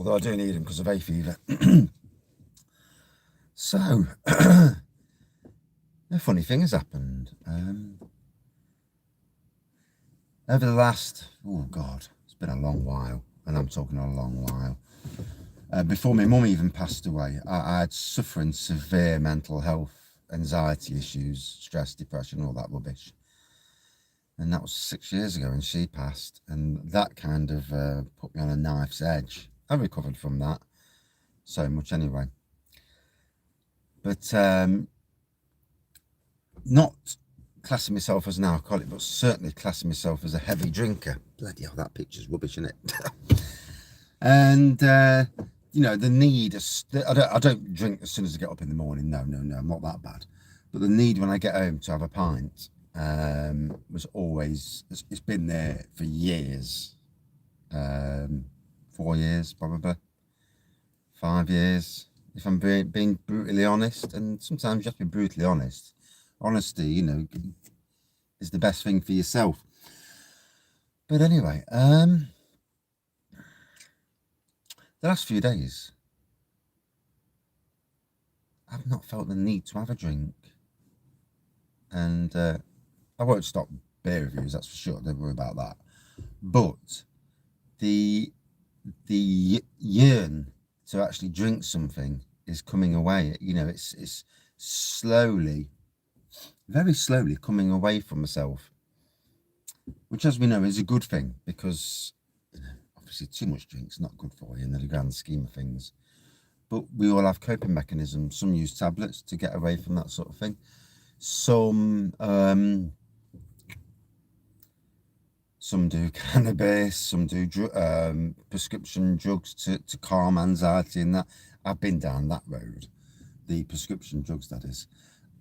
although I do need them because of hay fever. So, a funny thing has happened. Over the last, oh God, it's been a long while, and I'm talking a long while. Before my mum even passed away, I had suffering severe mental health, anxiety issues, stress, depression, all that rubbish. And that was 6 years ago, and she passed, and that kind of put me on a knife's edge. I recovered from that so much anyway. But not classing myself as an alcoholic, but certainly classing myself as a heavy drinker. Bloody hell, that picture's rubbish, isn't it? And you know, the need. I don't drink as soon as I get up in the morning. No, I'm not that bad. But the need when I get home to have a pint was always. It's been there for years. 4 years, probably 5 years. If I'm being brutally honest, and sometimes you have to be brutally honest. Honesty, you know, is the best thing for yourself. But anyway, the last few days, I've not felt the need to have a drink. And I won't stop beer reviews, that's for sure, don't worry about that. But the yearn to actually drink something is coming away. You know, it's slowly, very slowly coming away from myself, which, as we know, is a good thing, because you know, obviously too much drink's not good for you in the grand scheme of things. But we all have coping mechanisms. Some use tablets to get away from that sort of thing. Some do cannabis, some do prescription drugs to calm anxiety and that. I've been down that road, the prescription drugs, that is.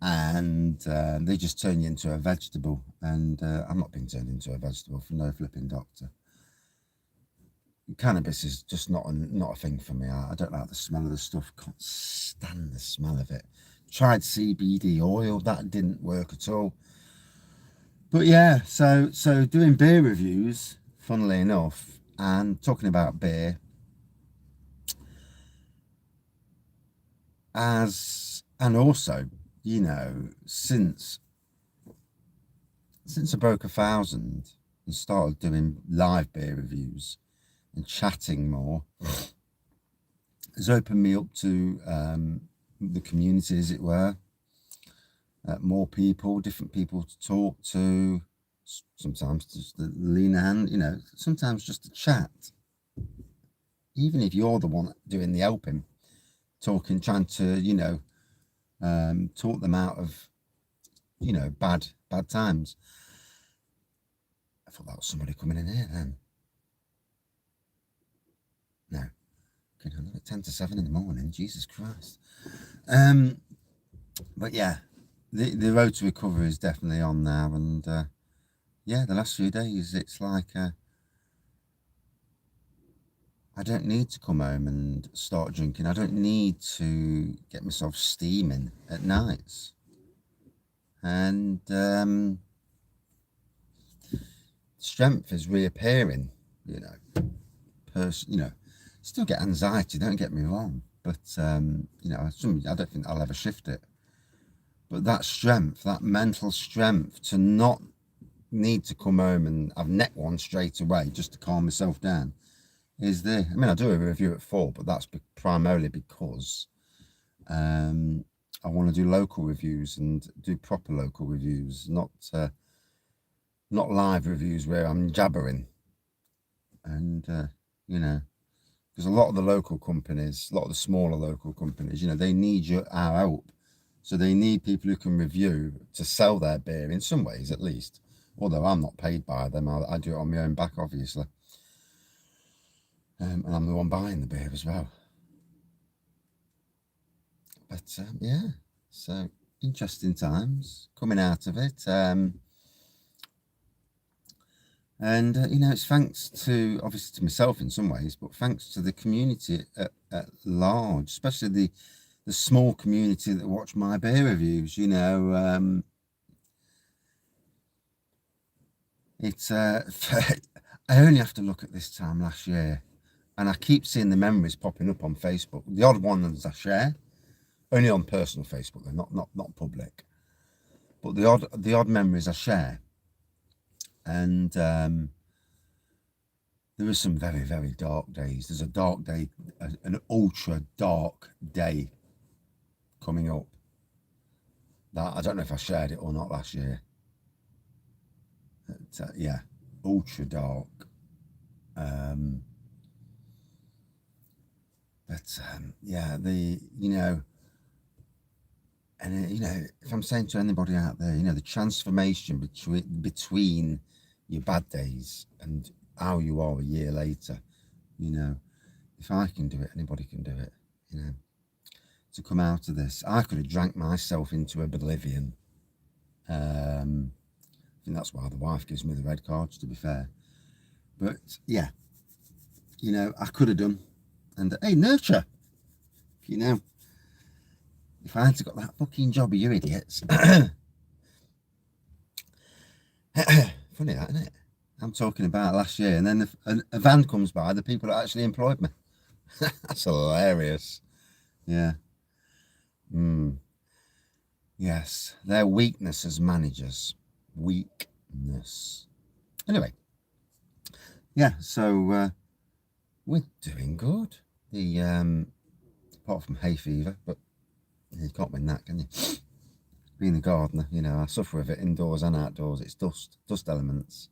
And they just turn you into a vegetable. And I'm not being turned into a vegetable from no flipping doctor. Cannabis is just not a thing for me. I don't like the smell of the stuff. Can't stand the smell of it. Tried CBD oil, that didn't work at all. But yeah, so doing beer reviews, funnily enough, and talking about beer, and also, you know, since I broke 1,000 and started doing live beer reviews and chatting more, has opened me up to the community, as it were. More people, different people to talk to, sometimes just to lean a hand, you know, sometimes just to chat. Even if you're the one doing the helping, talking, trying to, you know, talk them out of, you know, bad times. I thought that was somebody coming in here then. No. Okay, I'm at 10 to 7 in the morning, Jesus Christ. But yeah, the road to recovery is definitely on now, and yeah, the last few days it's like I don't need to come home and start drinking. I don't need to get myself steaming at nights, and strength is reappearing. You know, you know, still get anxiety. Don't get me wrong, but you know, I don't think I'll ever shift it. But that strength, that mental strength to not need to come home and have neck one straight away just to calm myself down is there. I mean, I do a review at 4, but that's primarily because I want to do local reviews and do proper local reviews, not live reviews where I'm jabbering. And, you know, because a lot of the local companies, a lot of the smaller local companies, you know, they need our help. So they need people who can review to sell their beer in some ways, at least. Although I'm not paid by them, I do it on my own back, obviously. And I'm the one buying the beer as well. But yeah, so interesting times coming out of it. And you know, it's thanks to, obviously, to myself in some ways, but thanks to the community at large, especially the small community that watch my beer reviews. You know, it's I only have to look at this time last year, And I keep seeing the memories popping up on Facebook. The odd ones I share, only on personal Facebook, they're not public. But the odd memories I share. And there are some very, very dark days. There's a dark day, an ultra dark day coming up. That I don't know if I shared it or not last year. But, yeah, ultra dark. Yeah, if I'm saying to anybody out there, the transformation between your bad days and how you are a year later, if I can do it, anybody can do it, to come out of this. I could have drank myself into oblivion. I think that's why the wife gives me the red cards, to be fair. But yeah, I could have done. And hey, nurture, if I hadn't got that fucking job of you idiots. Funny that, isn't it? I'm talking about last year, and then a van comes by, the people that actually employed me. That's hilarious. Yeah. Yes, their weakness as managers. Weakness. Anyway, yeah, so we're doing good. Apart from hay fever, but you can't win that, can you? Being a gardener, I suffer with it indoors and outdoors. It's dust elements,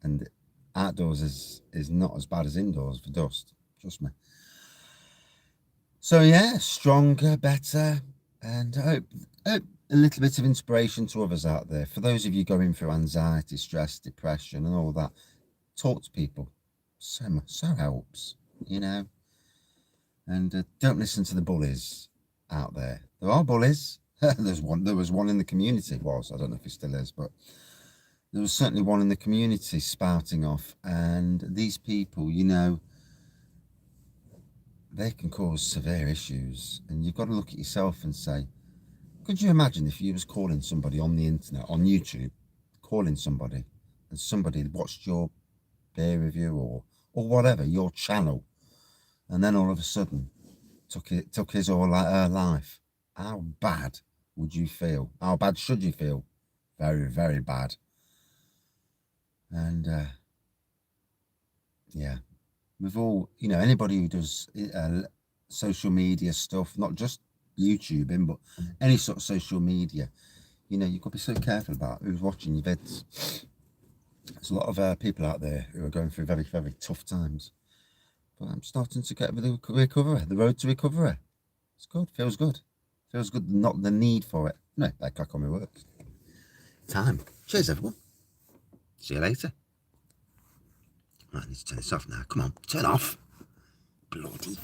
and outdoors is not as bad as indoors for dust. Trust me. So yeah, stronger, better, and I hope a little bit of inspiration to others out there. For those of you going through anxiety, stress, depression, and all that, talk to people. So helps, and don't listen to the bullies out there. There are bullies. There was one in the community. I don't know if it still is, but there was certainly one in the community spouting off. And these people, they can cause severe issues. And you've got to look at yourself and say, could you imagine if you was calling somebody on the internet, on YouTube, calling somebody, and somebody watched your beer review or whatever, your channel, and then all of a sudden took his or her life? How bad would you feel? How bad should you feel? Very, very bad. And yeah, we've all, anybody who does social media stuff, not just YouTubing, but any sort of social media, you've got to be so careful about who's watching your vids. There's a lot of people out there who are going through very, very tough times. But I'm starting to get the recovery, the road to recovery. It's good, feels good. Feels good, not the need for it. No, I crack on my work. Time. Cheers, everyone. See you later. Right, I need to turn this off now. Come on, turn off. Bloody